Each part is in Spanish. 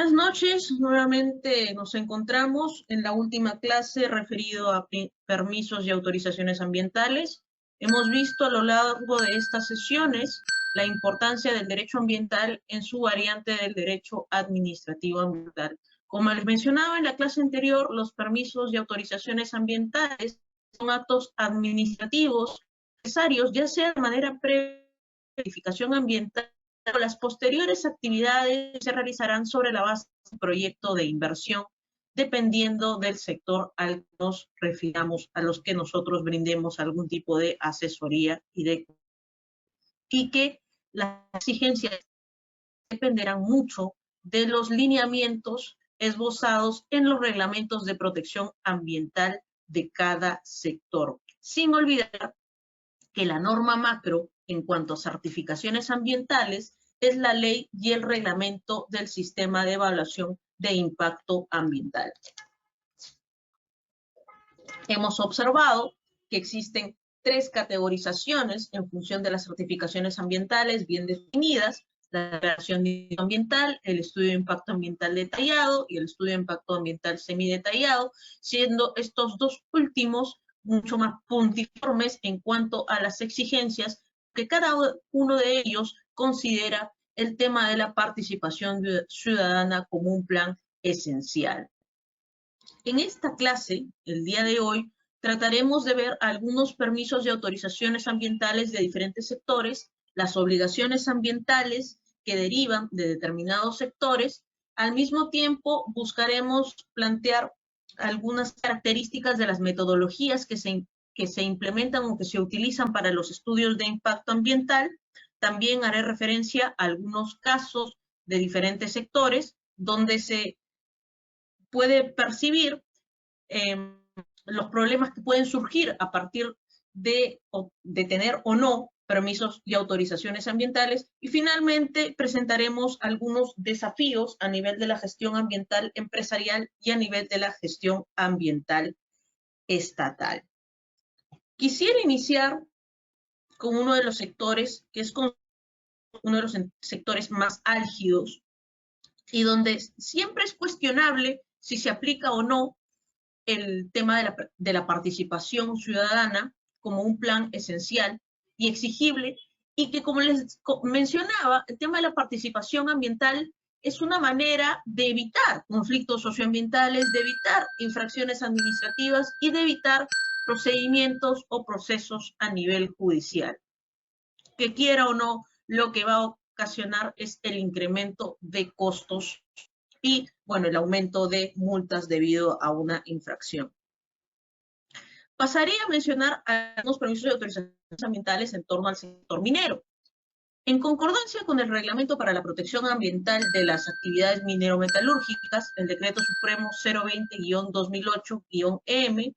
Buenas noches, nuevamente nos encontramos en la última clase referido a permisos y autorizaciones ambientales. Hemos visto a lo largo de estas sesiones la importancia del derecho ambiental en su variante del derecho administrativo ambiental. Como les mencionaba en la clase anterior, los permisos y autorizaciones ambientales son actos administrativos necesarios, ya sea de manera previa a la verificación ambiental. Las posteriores actividades se realizarán sobre la base del proyecto de inversión, dependiendo del sector al que nos refiramos, a los que nosotros brindemos algún tipo de asesoría y que las exigencias dependerán mucho de los lineamientos esbozados en los reglamentos de protección ambiental de cada sector. Sin olvidar que la norma macro en cuanto a certificaciones ambientales es la ley y el reglamento del sistema de evaluación de impacto ambiental. Hemos observado que existen 3 categorizaciones en función de las certificaciones ambientales bien definidas: la declaración de impacto ambiental, el estudio de impacto ambiental detallado y el estudio de impacto ambiental semidetallado, siendo estos dos últimos mucho más puntiformes en cuanto a las exigencias que cada uno de ellos considera el tema de la participación ciudadana como un plan esencial. En esta clase, el día de hoy, trataremos de ver algunos permisos y autorizaciones ambientales de diferentes sectores, las obligaciones ambientales que derivan de determinados sectores. Al mismo tiempo, buscaremos plantear algunas características de las metodologías que se implementan o que se utilizan para los estudios de impacto ambiental. También haré referencia a algunos casos de diferentes sectores donde se puede percibir los problemas que pueden surgir a partir de tener o no permisos y autorizaciones ambientales. Y finalmente presentaremos algunos desafíos a nivel de la gestión ambiental empresarial y a nivel de la gestión ambiental estatal. Quisiera iniciar con uno de los sectores que es uno de los sectores más álgidos y donde siempre es cuestionable si se aplica o no el tema de la participación ciudadana como un plan esencial y exigible, y que, como les mencionaba, el tema de la participación ambiental es una manera de evitar conflictos socioambientales, de evitar infracciones administrativas y de evitar procedimientos o procesos a nivel judicial. Que quiera o no, lo que va a ocasionar es el incremento de costos y, bueno, el aumento de multas debido a una infracción. Pasaré a mencionar algunos permisos de autorizaciones ambientales en torno al sector minero. En concordancia con el Reglamento para la Protección Ambiental de las Actividades Minero-Metalúrgicas, el Decreto Supremo 020-2008-EM,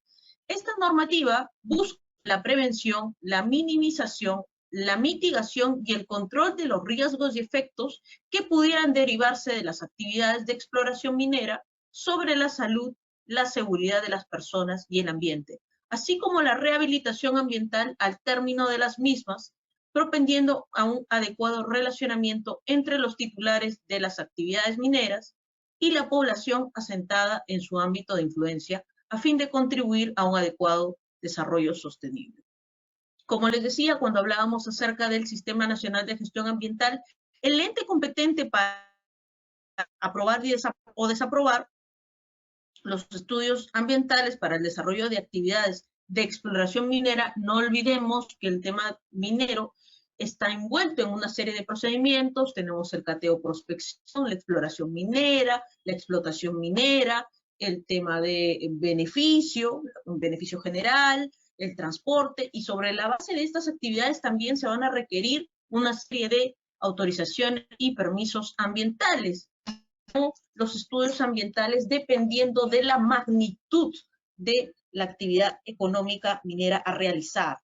esta normativa busca la prevención, la minimización, la mitigación y el control de los riesgos y efectos que pudieran derivarse de las actividades de exploración minera sobre la salud, la seguridad de las personas y el ambiente, así como la rehabilitación ambiental al término de las mismas, propendiendo a un adecuado relacionamiento entre los titulares de las actividades mineras y la población asentada en su ámbito de influencia, a fin de contribuir a un adecuado desarrollo sostenible. Como les decía, cuando hablábamos acerca del Sistema Nacional de Gestión Ambiental, el ente competente para aprobar o desaprobar los estudios ambientales para el desarrollo de actividades de exploración minera, no olvidemos que el tema minero está envuelto en una serie de procedimientos. Tenemos el cateo prospección, la exploración minera, la explotación minera, el tema de beneficio, un beneficio general, el transporte, y sobre la base de estas actividades también se van a requerir una serie de autorizaciones y permisos ambientales. Los estudios ambientales dependiendo de la magnitud de la actividad económica minera a realizar.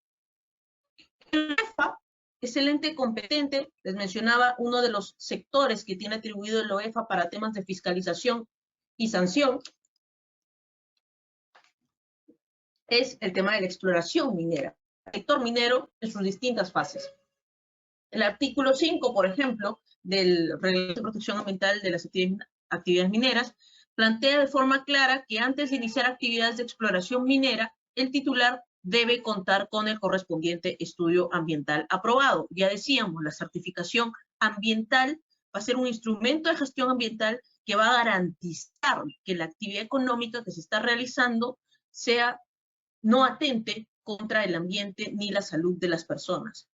El OEFA es el ente competente, les mencionaba, uno de los sectores que tiene atribuido el OEFA para temas de fiscalización y sanción, es el tema de la exploración minera, el sector minero en sus distintas fases. El artículo 5, por ejemplo, del Reglamento de Protección Ambiental de las actividades mineras, plantea de forma clara que antes de iniciar actividades de exploración minera, el titular debe contar con el correspondiente estudio ambiental aprobado. Ya decíamos, la certificación ambiental va a ser un instrumento de gestión ambiental que va a garantizar que la actividad económica que se está realizando no atente contra el ambiente ni la salud de las personas.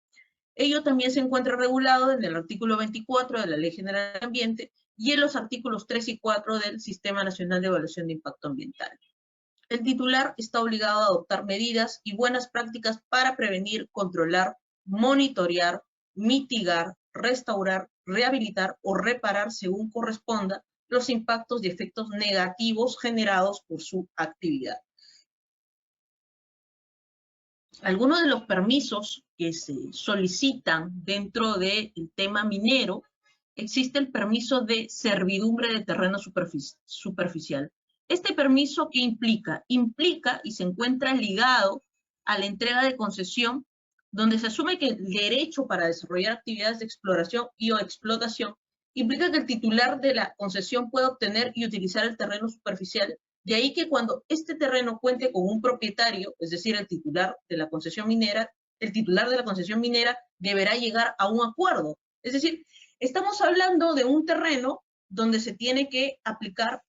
Ello también se encuentra regulado en el artículo 24 de la Ley General del Ambiente y en los artículos 3 y 4 del Sistema Nacional de Evaluación de Impacto Ambiental. El titular está obligado a adoptar medidas y buenas prácticas para prevenir, controlar, monitorear, mitigar, restaurar, rehabilitar o reparar, según corresponda, los impactos y efectos negativos generados por su actividad. Algunos de los permisos que se solicitan dentro del tema minero, existe el permiso de servidumbre de terreno superficial. ¿Este permiso qué implica? Implica y se encuentra ligado a la entrega de concesión, donde se asume que el derecho para desarrollar actividades de exploración y o explotación implica que el titular de la concesión pueda obtener y utilizar el terreno superficial. De ahí que cuando este terreno cuente con un propietario, es decir, el titular de la concesión minera, el titular de la concesión minera deberá llegar a un acuerdo. Es decir, estamos hablando de un terreno donde se tiene que aplicar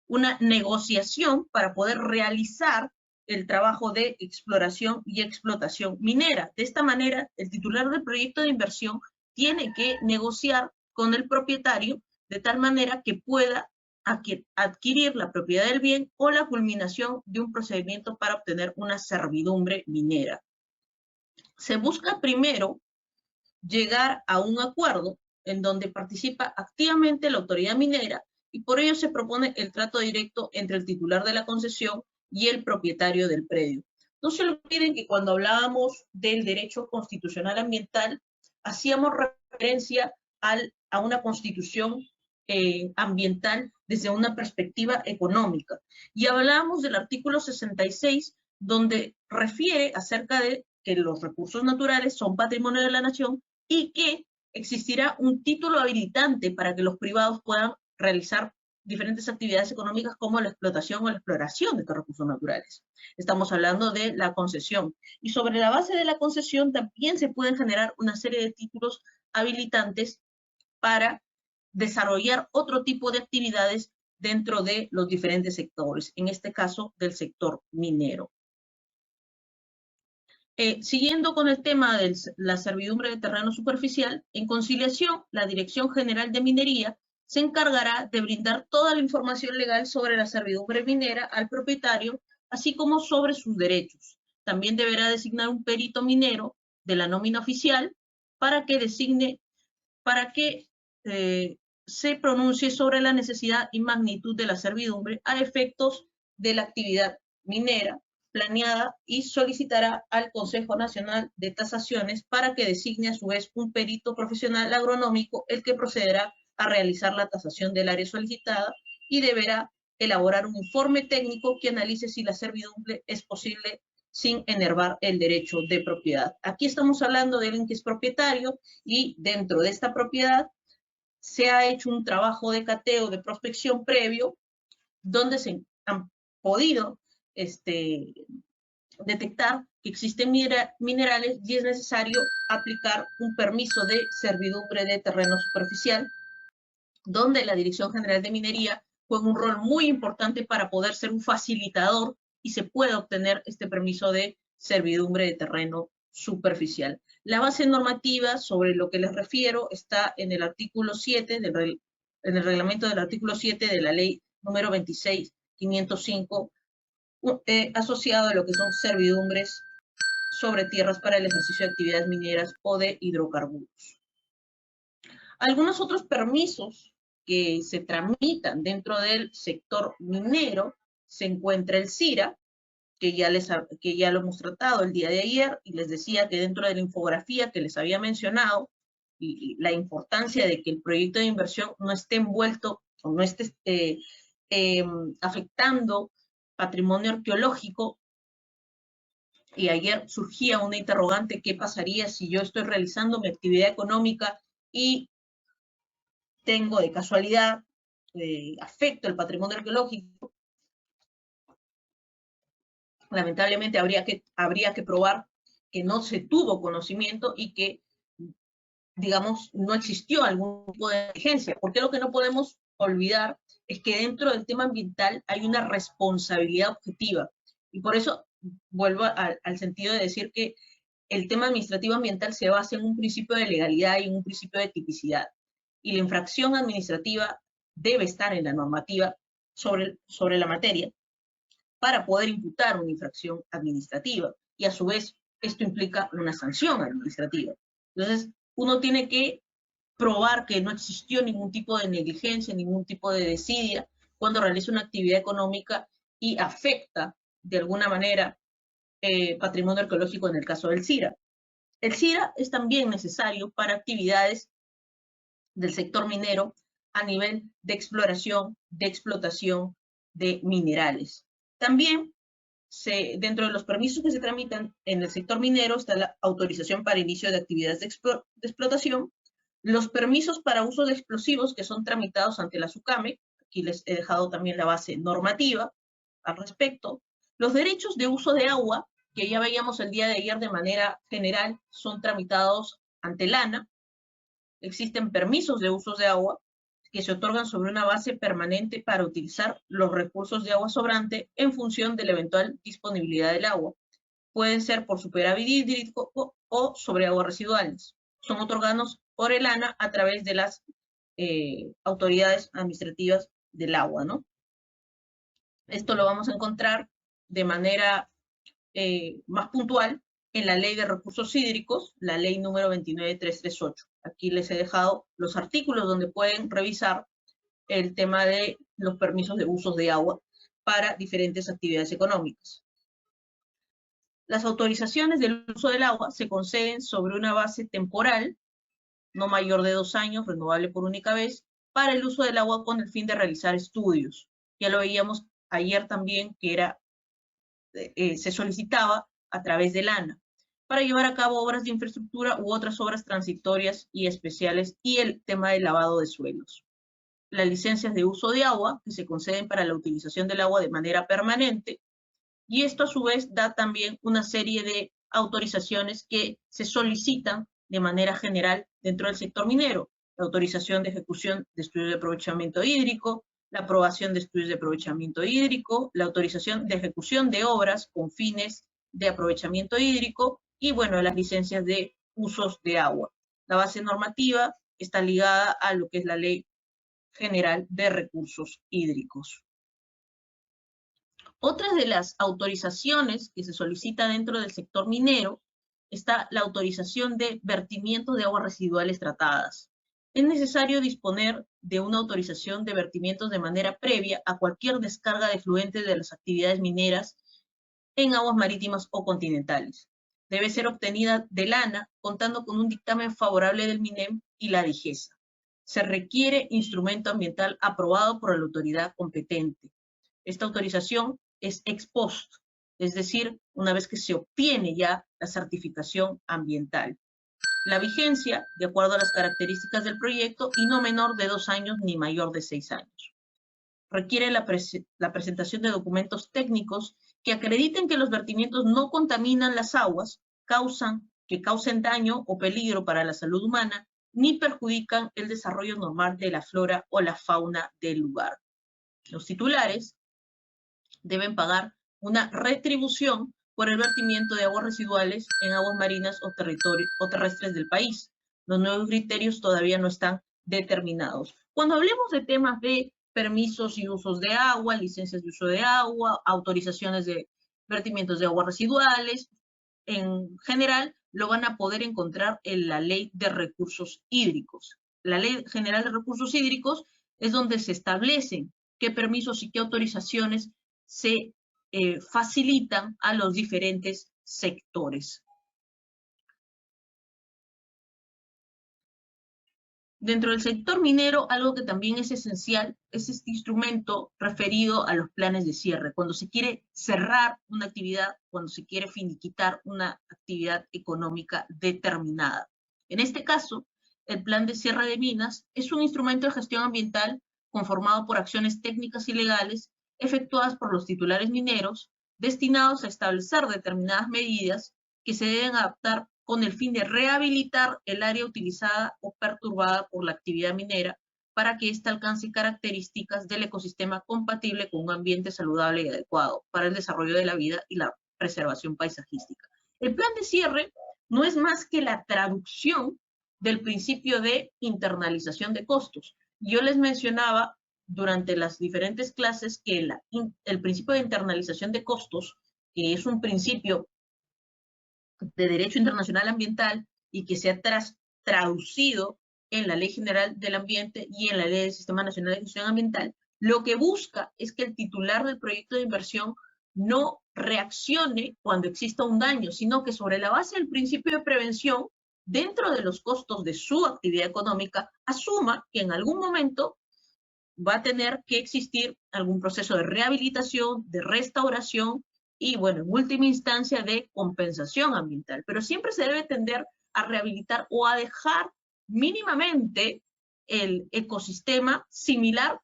una negociación para poder realizar el trabajo de exploración y explotación minera. De esta manera, el titular del proyecto de inversión tiene que negociar con el propietario de tal manera que pueda adquirir la propiedad del bien o la culminación de un procedimiento para obtener una servidumbre minera. Se busca primero llegar a un acuerdo en donde participa activamente la autoridad minera y por ello se propone el trato directo entre el titular de la concesión y el propietario del predio. No se olviden que cuando hablábamos del derecho constitucional ambiental, hacíamos referencia a una constitución ambiental desde una perspectiva económica. Y hablábamos del artículo 66, donde refiere acerca de que los recursos naturales son patrimonio de la nación y que existirá un título habilitante para que los privados puedan realizar diferentes actividades económicas como la explotación o la exploración de estos recursos naturales. Estamos hablando de la concesión. Y sobre la base de la concesión también se pueden generar una serie de títulos habilitantes para desarrollar otro tipo de actividades dentro de los diferentes sectores, en este caso del sector minero. Siguiendo con el tema de la servidumbre de terreno superficial, en conciliación, la Dirección General de Minería se encargará de brindar toda la información legal sobre la servidumbre minera al propietario, así como sobre sus derechos. También deberá designar un perito minero de la nómina oficial para que se pronuncie sobre la necesidad y magnitud de la servidumbre a efectos de la actividad minera planeada y solicitará al Consejo Nacional de Tasaciones para que designe a su vez un perito profesional agronómico, el que procederá a realizar la tasación del área solicitada y deberá elaborar un informe técnico que analice si la servidumbre es posible sin enervar el derecho de propiedad. Aquí estamos hablando de alguien que es propietario y dentro de esta propiedad se ha hecho un trabajo de cateo, de prospección previo, donde se han podido detectar que existen minerales y es necesario aplicar un permiso de servidumbre de terreno superficial, donde la Dirección General de Minería juega un rol muy importante para poder ser un facilitador y se puede obtener este permiso de servidumbre de terreno superficial. La base normativa sobre lo que les refiero está en el artículo 7, en el reglamento del artículo 7 de la ley número 26.505, asociado a lo que son servidumbres sobre tierras para el ejercicio de actividades mineras o de hidrocarburos. Algunos otros permisos que se tramitan dentro del sector minero se encuentra el CIRA, que ya lo hemos tratado el día de ayer, y les decía que dentro de la infografía que les había mencionado, y la importancia de que el proyecto de inversión no esté envuelto o no esté afectando patrimonio arqueológico, y ayer surgía una interrogante: ¿qué pasaría si yo estoy realizando mi actividad económica y tengo de casualidad afecta el patrimonio arqueológico, lamentablemente habría que probar que no se tuvo conocimiento y que, digamos, no existió algún tipo de negligencia. Porque lo que no podemos olvidar es que dentro del tema ambiental hay una responsabilidad objetiva. Y por eso vuelvo al sentido de decir que el tema administrativo ambiental se basa en un principio de legalidad y en un principio de tipicidad. Y la infracción administrativa debe estar en la normativa sobre la materia para poder imputar una infracción administrativa. Y a su vez, esto implica una sanción administrativa. Entonces, uno tiene que probar que no existió ningún tipo de negligencia, ningún tipo de desidia cuando realiza una actividad económica y afecta de alguna manera patrimonio arqueológico en el caso del CIRA. El CIRA es también necesario para actividades del sector minero a nivel de exploración, de explotación de minerales. También, dentro de los permisos que se tramitan en el sector minero está la autorización para inicio de actividades de explotación, los permisos para uso de explosivos que son tramitados ante la SUCAME, aquí les he dejado también la base normativa al respecto, los derechos de uso de agua, que ya veíamos el día de ayer de manera general, son tramitados ante el ANA. Existen permisos de usos de agua que se otorgan sobre una base permanente para utilizar los recursos de agua sobrante en función de la eventual disponibilidad del agua. Pueden ser por superávit hídrico o sobre aguas residuales. Son otorgados por el ANA a través de las autoridades administrativas del agua, ¿no? Esto lo vamos a encontrar de manera más puntual en la Ley de Recursos Hídricos, la ley número 29338. Aquí les he dejado los artículos donde pueden revisar el tema de los permisos de usos de agua para diferentes actividades económicas. Las autorizaciones del uso del agua se conceden sobre una base temporal, no mayor de 2 años, renovable por única vez, para el uso del agua con el fin de realizar estudios. Ya lo veíamos ayer también que se solicitaba a través del ANA, para llevar a cabo obras de infraestructura u otras obras transitorias y especiales, y el tema del lavado de suelos. Las licencias de uso de agua, que se conceden para la utilización del agua de manera permanente, y esto a su vez da también una serie de autorizaciones que se solicitan de manera general dentro del sector minero. La autorización de ejecución de estudios de aprovechamiento hídrico, la aprobación de estudios de aprovechamiento hídrico, la autorización de ejecución de obras con fines de aprovechamiento hídrico y, bueno, las licencias de usos de agua. La base normativa está ligada a lo que es la Ley General de Recursos Hídricos. Otra de las autorizaciones que se solicita dentro del sector minero está la autorización de vertimientos de aguas residuales tratadas. Es necesario disponer de una autorización de vertimientos de manera previa a cualquier descarga de efluentes de las actividades mineras en aguas marítimas o continentales. Debe ser obtenida del ANA contando con un dictamen favorable del MINEM y la DIGESA. Se requiere instrumento ambiental aprobado por la autoridad competente. Esta autorización es ex post, es decir, una vez que se obtiene ya la certificación ambiental. La vigencia, de acuerdo a las características del proyecto, y no menor de 2 años ni mayor de 6 años. Requiere la presentación de documentos técnicos que acrediten que los vertimientos no contaminan las aguas, que causen daño o peligro para la salud humana, ni perjudican el desarrollo normal de la flora o la fauna del lugar. Los titulares deben pagar una retribución por el vertimiento de aguas residuales en aguas marinas o terrestres del país. Los nuevos criterios todavía no están determinados. Cuando hablemos de temas de permisos y usos de agua, licencias de uso de agua, autorizaciones de vertimientos de aguas residuales, en general lo van a poder encontrar en la Ley de Recursos Hídricos. La Ley General de Recursos Hídricos es donde se establecen qué permisos y qué autorizaciones se facilitan a los diferentes sectores. Dentro del sector minero, algo que también es esencial es este instrumento referido a los planes de cierre. Cuando se quiere cerrar una actividad, cuando se quiere finiquitar una actividad económica determinada. En este caso, el plan de cierre de minas es un instrumento de gestión ambiental conformado por acciones técnicas y legales efectuadas por los titulares mineros, destinados a establecer determinadas medidas que se deben adaptar con el fin de rehabilitar el área utilizada o perturbada por la actividad minera para que ésta alcance características del ecosistema compatible con un ambiente saludable y adecuado para el desarrollo de la vida y la preservación paisajística. El plan de cierre no es más que la traducción del principio de internalización de costos. Yo les mencionaba durante las diferentes clases que el principio de internalización de costos, que es un principio de derecho internacional ambiental y que se ha traducido en la Ley General del Ambiente y en la Ley del Sistema Nacional de Gestión Ambiental, lo que busca es que el titular del proyecto de inversión no reaccione cuando exista un daño, sino que sobre la base del principio de prevención, dentro de los costos de su actividad económica, asuma que en algún momento va a tener que existir algún proceso de rehabilitación, de restauración y, bueno, en última instancia, de compensación ambiental. Pero siempre se debe tender a rehabilitar o a dejar mínimamente el ecosistema similar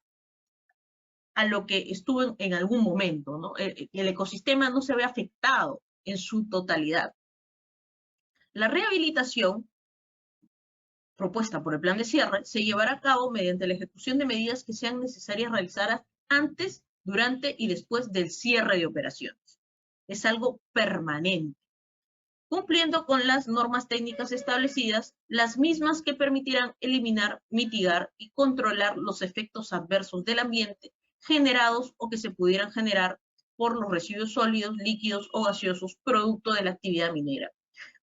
a lo que estuvo en algún momento, ¿no? El ecosistema no se ve afectado en su totalidad. La rehabilitación propuesta por el plan de cierre se llevará a cabo mediante la ejecución de medidas que sean necesarias realizar antes, durante y después del cierre de operaciones. Es algo permanente, cumpliendo con las normas técnicas establecidas, las mismas que permitirán eliminar, mitigar y controlar los efectos adversos del ambiente generados o que se pudieran generar por los residuos sólidos, líquidos o gaseosos producto de la actividad minera.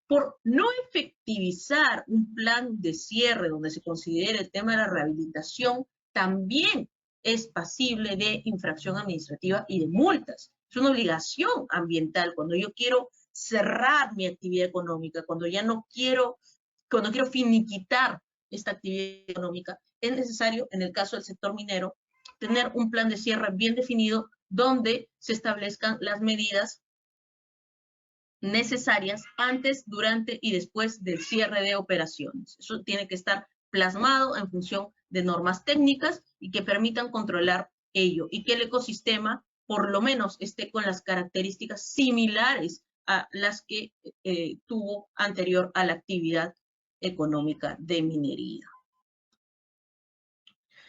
Por no efectivizar un plan de cierre donde se considere el tema de la rehabilitación, también es pasible de infracción administrativa y de multas. Es una obligación ambiental cuando yo quiero cerrar mi actividad económica, cuando quiero finiquitar esta actividad económica, es necesario, en el caso del sector minero, tener un plan de cierre bien definido donde se establezcan las medidas necesarias antes, durante y después del cierre de operaciones. Eso tiene que estar plasmado en función de normas técnicas y que permitan controlar ello y que el ecosistema por lo menos esté con las características similares a las que tuvo anterior a la actividad económica de minería.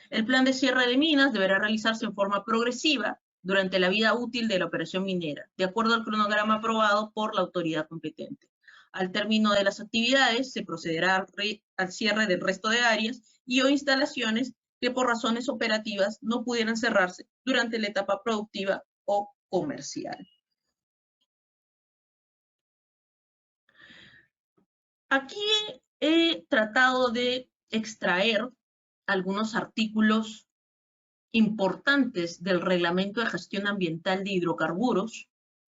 El plan de cierre de minas deberá realizarse en forma progresiva durante la vida útil de la operación minera, de acuerdo al cronograma aprobado por la autoridad competente. Al término de las actividades, se procederá al cierre del resto de áreas y o instalaciones que por razones operativas no pudieran cerrarse durante la etapa productiva o comercial. Aquí he tratado de extraer algunos artículos importantes del Reglamento de Gestión Ambiental de Hidrocarburos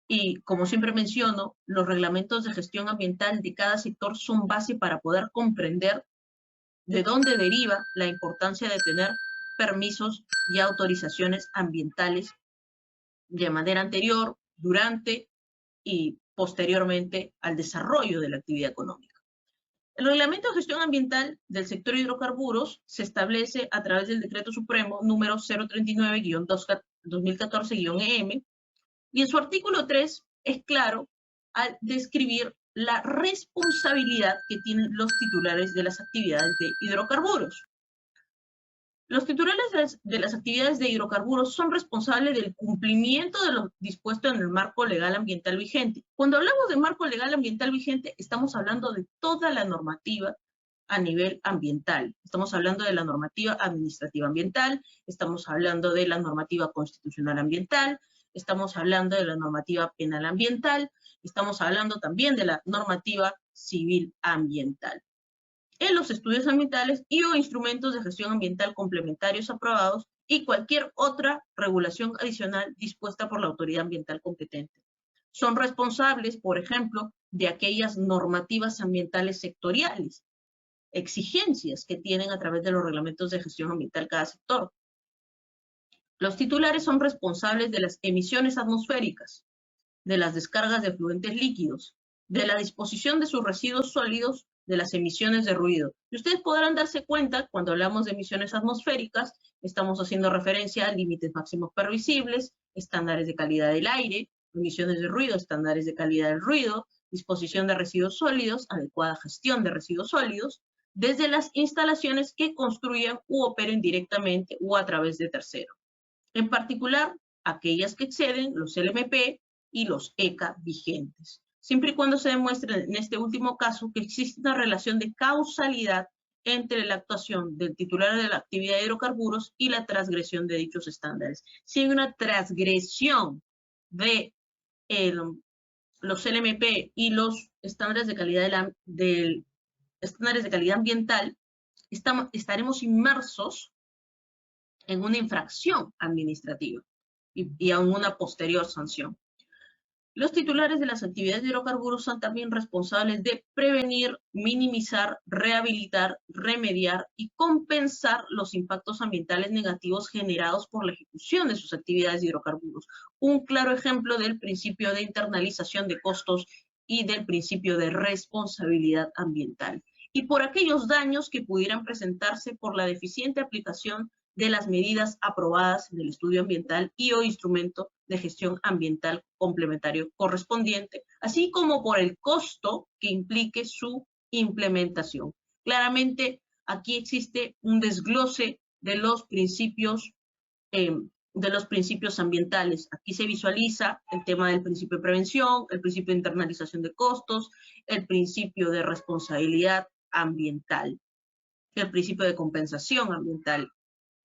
y, como siempre menciono, los reglamentos de gestión ambiental de cada sector son base para poder comprender de dónde deriva la importancia de tener permisos y autorizaciones ambientales de manera anterior, durante y posteriormente al desarrollo de la actividad económica. El Reglamento de Gestión Ambiental del Sector Hidrocarburos se establece a través del Decreto Supremo número 039-2014-EM y en su artículo 3 es claro al describir la responsabilidad que tienen los titulares de las actividades de hidrocarburos. Los titulares de las actividades de hidrocarburos son responsables del cumplimiento de lo dispuesto en el marco legal ambiental vigente. Cuando hablamos de marco legal ambiental vigente, estamos hablando de toda la normativa a nivel ambiental. Estamos hablando de la normativa administrativa ambiental, estamos hablando de la normativa constitucional ambiental, estamos hablando de la normativa penal ambiental, estamos hablando también de la normativa civil ambiental. En los estudios ambientales y o instrumentos de gestión ambiental complementarios aprobados y cualquier otra regulación adicional dispuesta por la autoridad ambiental competente. Son responsables, por ejemplo, de aquellas normativas ambientales sectoriales, exigencias que tienen a través de los reglamentos de gestión ambiental cada sector. Los titulares son responsables de las emisiones atmosféricas, de las descargas de efluentes líquidos, de la disposición de sus residuos sólidos de las emisiones de ruido. Y ustedes podrán darse cuenta, cuando hablamos de emisiones atmosféricas, estamos haciendo referencia a límites máximos permisibles, estándares de calidad del aire, emisiones de ruido, estándares de calidad del ruido, disposición de residuos sólidos, adecuada gestión de residuos sólidos, desde las instalaciones que construyan u operen directamente o a través de terceros. En particular, aquellas que exceden los LMP y los ECA vigentes, siempre y cuando se demuestre en este último caso que existe una relación de causalidad entre la actuación del titular de la actividad de hidrocarburos y la transgresión de dichos estándares. Si hay una transgresión de los LMP y los estándares de calidad, estándares de calidad ambiental, estaremos inmersos en una infracción administrativa y aún una posterior sanción. Los titulares de las actividades de hidrocarburos son también responsables de prevenir, minimizar, rehabilitar, remediar y compensar los impactos ambientales negativos generados por la ejecución de sus actividades de hidrocarburos. Un claro ejemplo del principio de internalización de costos y del principio de responsabilidad ambiental. Y por aquellos daños que pudieran presentarse por la deficiente aplicación de las medidas aprobadas en el estudio ambiental y o instrumento de gestión ambiental complementario correspondiente, así como por el costo que implique su implementación. Claramente, aquí existe un desglose de los principios ambientales. Aquí se visualiza el tema del principio de prevención, el principio de internalización de costos, el principio de responsabilidad ambiental, el principio de compensación ambiental